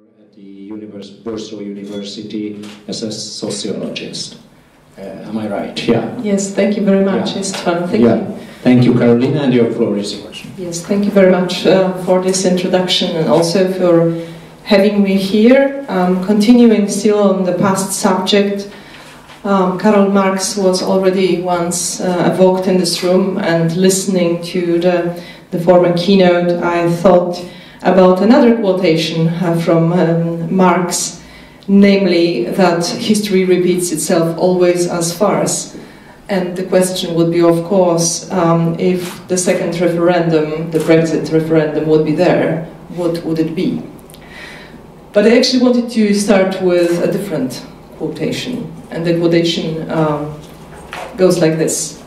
At the Warsaw University as a sociologist. Am I right? Yeah. Yes, thank you very much, Istvan. Thank you. Thank you, Karolina, and your floor is yours. Yes, thank you very much for this introduction and also for having me here. Continuing still on the past subject, Karl Marx was already once evoked in this room, and listening to the former keynote, I thought about another quotation from Marx, namely that history repeats itself always as farce. And the question would be, of course, if the second referendum, the Brexit referendum, would be there, what would it be? But I actually wanted to start with a different quotation, and the quotation goes like this.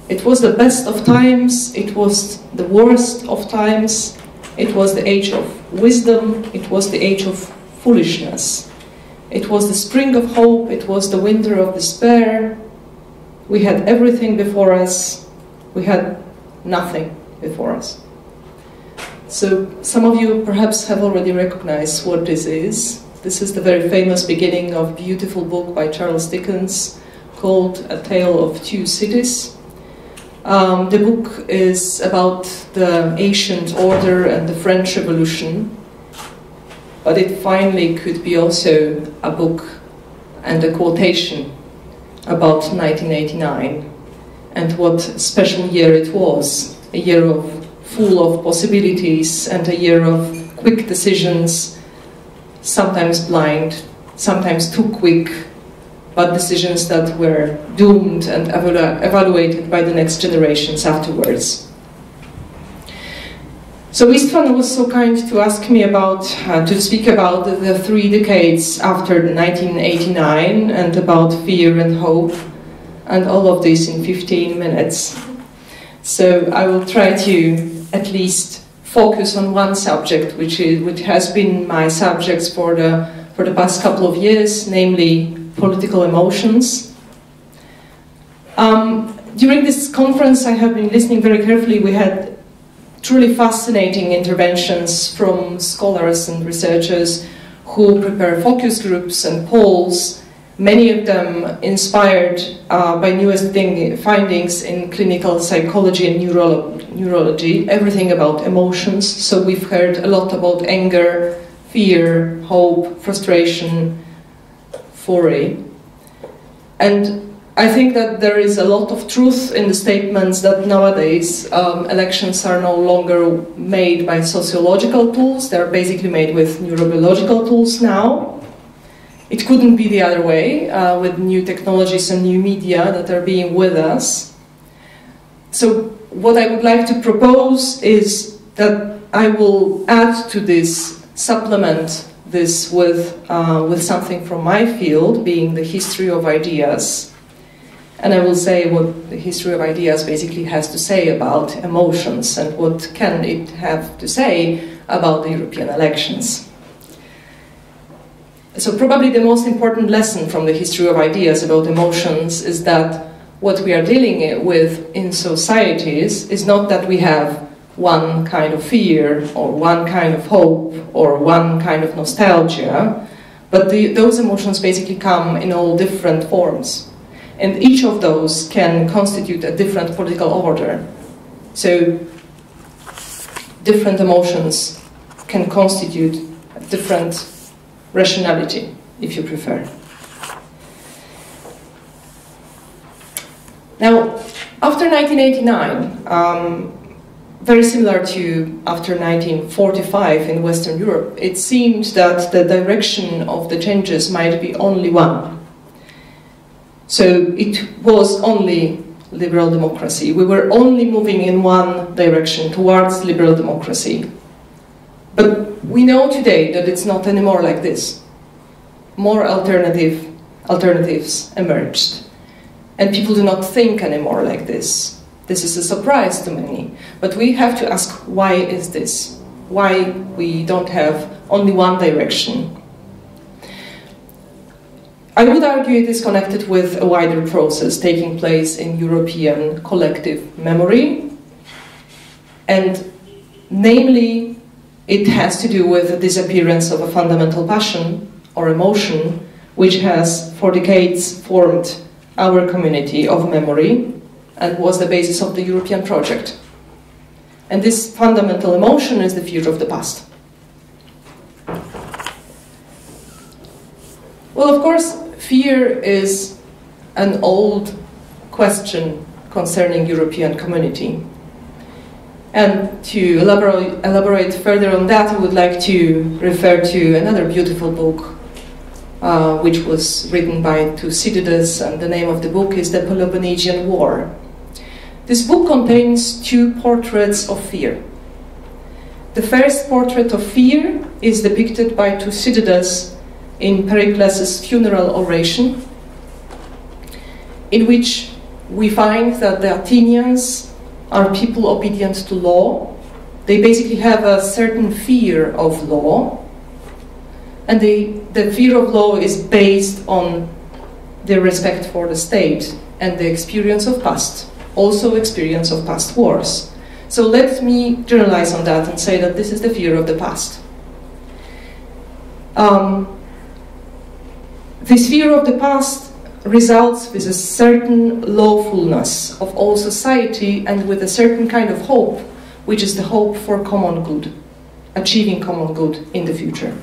It was the best of times, it was the worst of times, it was the age of wisdom, it was the age of foolishness. It was the spring of hope, it was the winter of despair. We had everything before us, we had nothing before us. So some of you perhaps have already recognized what this is. This is the very famous beginning of a beautiful book by Charles Dickens called A Tale of Two Cities. The book is about the ancient order and the French Revolution, but it finally could be also a book and a quotation about 1989 and what special year it was, a year full of possibilities and a year of quick decisions, sometimes blind, sometimes too quick, but decisions that were doomed and evaluated by the next generations afterwards. So Istvan was so kind to ask me to speak about the 3 decades after 1989 and about fear and hope, and all of this in 15 minutes. So I will try to at least focus on one subject, which has been my subjects for the past couple of years, namely political emotions. During this conference I have been listening very carefully. We had truly fascinating interventions from scholars and researchers who prepare focus groups and polls, many of them inspired by newest findings in clinical psychology and neurology, everything about emotions. So we've heard a lot about anger, fear, hope, frustration, fury. And I think that there is a lot of truth in the statements that nowadays elections are no longer made by sociological tools, they're basically made with neurobiological tools now. It couldn't be the other way, with new technologies and new media that are being with us. So what I would like to propose is that I will add to this, supplement this with something from my field, being the history of ideas. And I will say what the history of ideas basically has to say about emotions and what can it have to say about the European elections. So probably the most important lesson from the history of ideas about emotions is that what we are dealing with in societies is not that we have one kind of fear or one kind of hope or one kind of nostalgia, but those emotions basically come in all different forms. And each of those can constitute a different political order. So different emotions can constitute a different rationality, if you prefer. Now, after 1989, very similar to after 1945 in Western Europe, it seemed that the direction of the changes might be only one. So it was only liberal democracy. We were only moving in one direction, towards liberal democracy. But we know today that it's not anymore like this. More alternatives emerged. And people do not think anymore like this. This is a surprise to many. But we have to ask, why is this? Why we don't have only one direction? I would argue it is connected with a wider process taking place in European collective memory. And Namely, it has to do with the disappearance of a fundamental passion or emotion which has for decades formed our community of memory and was the basis of the European project. And this fundamental emotion is the fear of the past. Well, of course, fear is an old question concerning European community. And to elaborate further on that, I would like to refer to another beautiful book which was written by Thucydides, and the name of the book is The Peloponnesian War. This book contains two portraits of fear. The first portrait of fear is depicted by Thucydides in Pericles' funeral oration, in which we find that the Athenians are people obedient to law. They basically have a certain fear of law, and the fear of law is based on their respect for the state and the experience of past, also experience of past wars. So let me generalize on that and say that this is the fear of the past. This fear of the past results with a certain lawfulness of all society and with a certain kind of hope, which is the hope for common good, achieving common good in the future.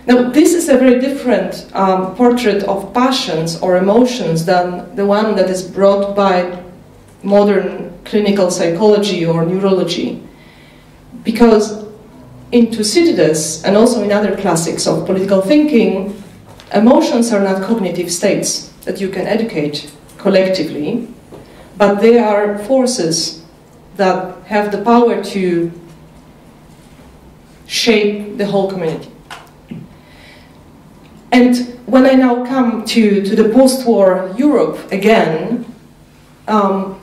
Now, this is a very different portrait of passions or emotions than the one that is brought by modern clinical psychology or neurology, because in Thucydides and also in other classics of political thinking, emotions are not cognitive states that you can educate collectively, but they are forces that have the power to shape the whole community. And when I now come to the post-war Europe again, a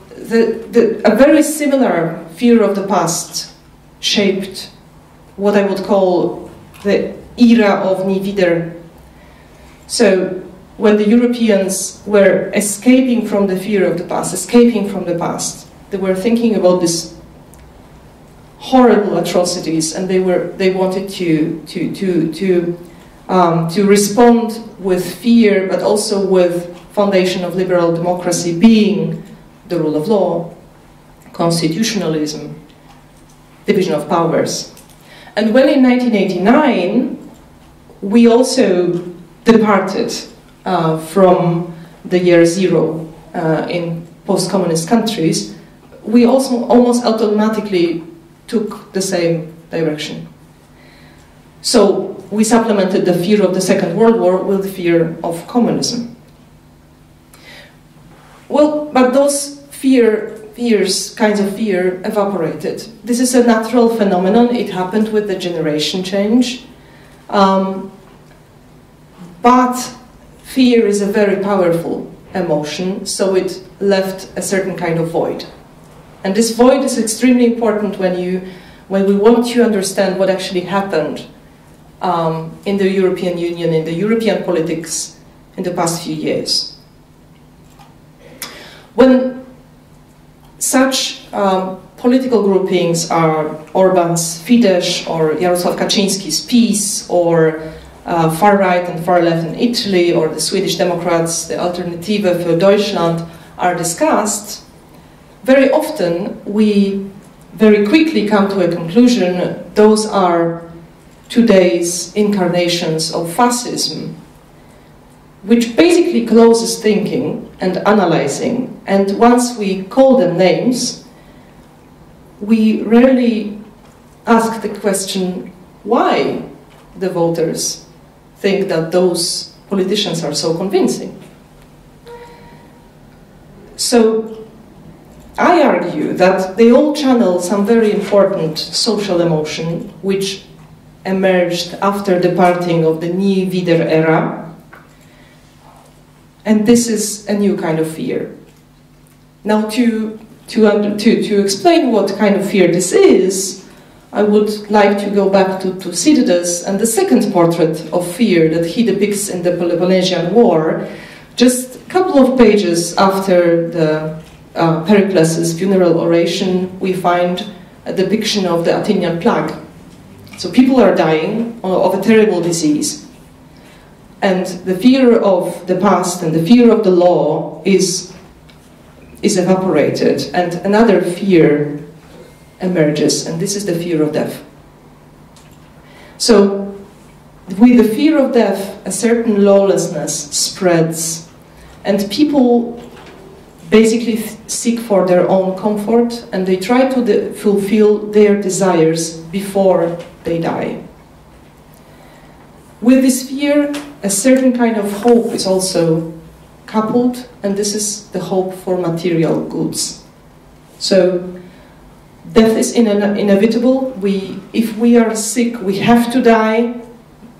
very similar fear of the past shaped what I would call the era of nie wieder. So when the Europeans were escaping from the fear of the past, escaping from the past, they were thinking about these horrible atrocities, and they wanted to respond with fear, but also with foundation of liberal democracy being the rule of law, constitutionalism, division of powers. And when in 1989 we also departed from the year zero in post-communist countries, we also almost automatically took the same direction. So we supplemented the fear of the Second World War with the fear of communism. Well, but those kinds of fear evaporated. This is a natural phenomenon. It happened with the generation change. But fear is a very powerful emotion, so it left a certain kind of void. And this void is extremely important when we want to understand what actually happened in the European Union, in the European politics in the past few years. When such political groupings are Orban's Fidesz or Jarosław Kaczyński's PiS, or far right and far left in Italy, or the Swedish Democrats, the Alternative für Deutschland, are discussed, very often we very quickly come to a conclusion: those are today's incarnations of fascism, which basically closes thinking and analyzing. And once we call them names, we rarely ask the question why the voters think that those politicians are so convincing. So I argue that they all channel some very important social emotion which emerged after the departing of the Nie wieder era, and this is a new kind of fear. Now, to explain what kind of fear this is, I would like to go back to Thucydides and the second portrait of fear that he depicts in the Peloponnesian War, just a couple of pages after the Pericles' funeral oration. We find a depiction of the Athenian plague. So people are dying of a terrible disease. And the fear of the past and the fear of the law is evaporated, and another fear emerges, and this is the fear of death. So, with the fear of death, a certain lawlessness spreads, and people basically seek for their own comfort, and they try to fulfill their desires before they die. With this fear, a certain kind of hope is also coupled, and this is the hope for material goods. So, death is inevitable. If we are sick, we have to die.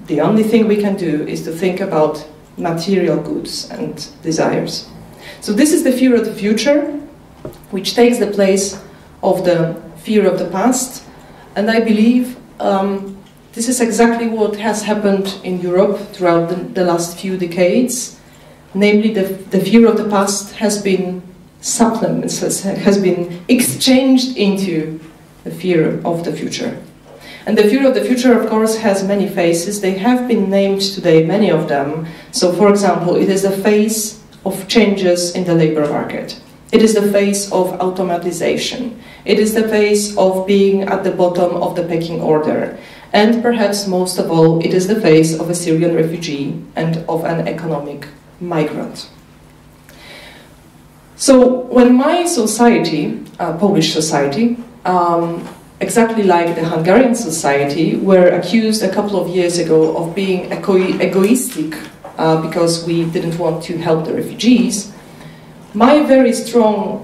The only thing we can do is to think about material goods and desires. So this is the fear of the future, which takes the place of the fear of the past. And I believe this is exactly what has happened in Europe throughout the last few decades. Namely, the fear of the past has been supplemented, has been exchanged into the fear of the future. And the fear of the future, of course, has many faces. They have been named today, many of them. So, for example, it is the face of changes in the labor market. It is the face of automatization. It is the face of being at the bottom of the pecking order. And perhaps most of all, it is the face of a Syrian refugee and of an economic migrant. So when my society, Polish society, exactly like the Hungarian society, were accused a couple of years ago of being egoistic because we didn't want to help the refugees, my very strong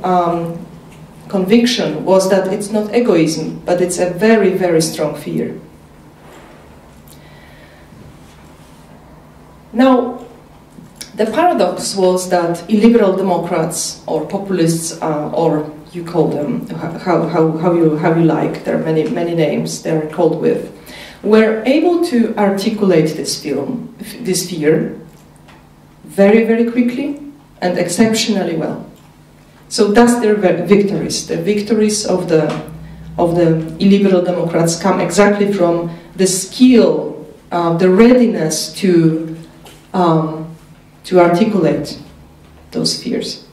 conviction was that it's not egoism, but it's a very, very strong fear. Now, the paradox was that illiberal Democrats or populists, or you call them how you like, there are many names they are called with, were able to articulate this fear very, very quickly and exceptionally well. So that's their victories. The victories of the illiberal Democrats come exactly from the skill, the readiness to articulate those fears.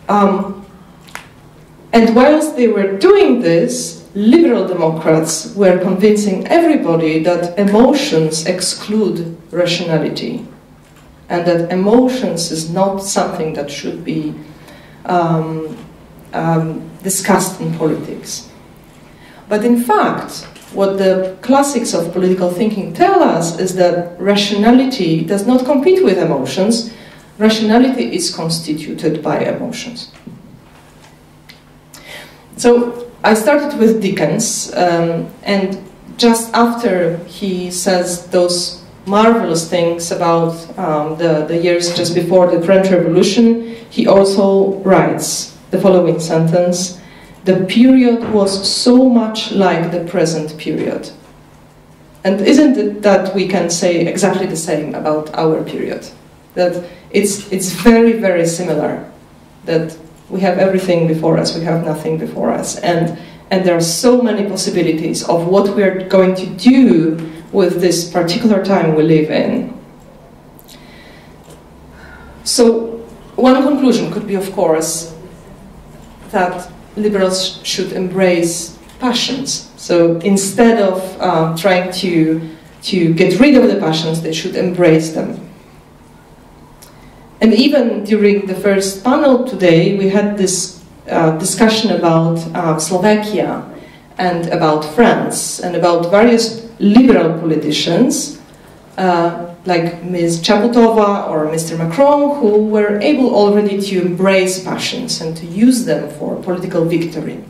And whilst they were doing this, liberal Democrats were convincing everybody that emotions exclude rationality, and that emotions is not something that should be discussed in politics. But in fact, what the classics of political thinking tell us is that rationality does not compete with emotions. Rationality is constituted by emotions. So I started with Dickens, and just after he says those marvelous things about the years just before the French Revolution, he also writes the following sentence: "The period was so much like the present period." And isn't it that we can say exactly the same about our period? That it's very, very similar. That we have everything before us, we have nothing before us. And there are so many possibilities of what we're going to do with this particular time we live in. So one conclusion could be, of course, that liberals should embrace passions. So instead of trying to get rid of the passions, they should embrace them. And even during the first panel today, we had this discussion about Slovakia and about France and about various liberal politicians like Ms. Chaputova or Mr. Macron, who were able already to embrace passions and to use them for political victory.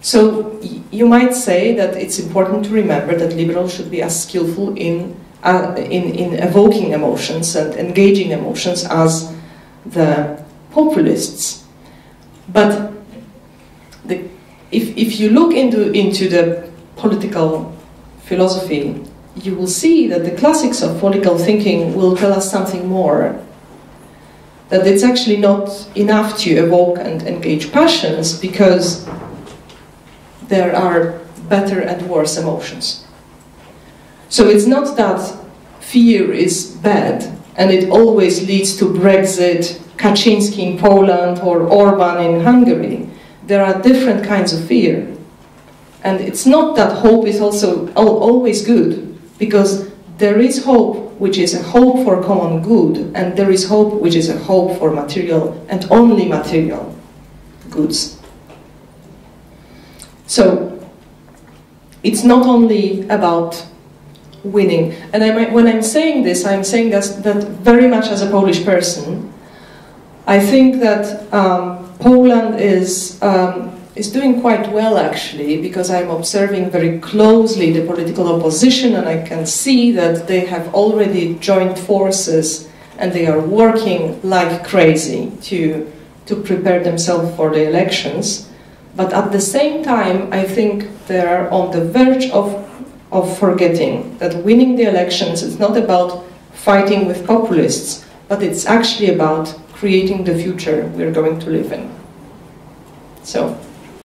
So you might say that it's important to remember that liberals should be as skillful in evoking emotions and engaging emotions as the populists. But if you look into the political philosophy, you will see that the classics of political thinking will tell us something more. That it's actually not enough to evoke and engage passions, because there are better and worse emotions. So it's not that fear is bad and it always leads to Brexit, Kaczynski in Poland or Orban in Hungary. There are different kinds of fear. And it's not that hope is also always good, because there is hope which is a hope for common good, and there is hope which is a hope for material and only material goods. So it's not only about winning. And when I'm saying this, I'm saying that very much as a Polish person. I think that Poland is doing quite well, actually, because I'm observing very closely the political opposition, and I can see that they have already joined forces and they are working like crazy to prepare themselves for the elections. But at the same time, I think they are on the verge of forgetting that winning the elections is not about fighting with populists, but it's actually about creating the future we're going to live in. So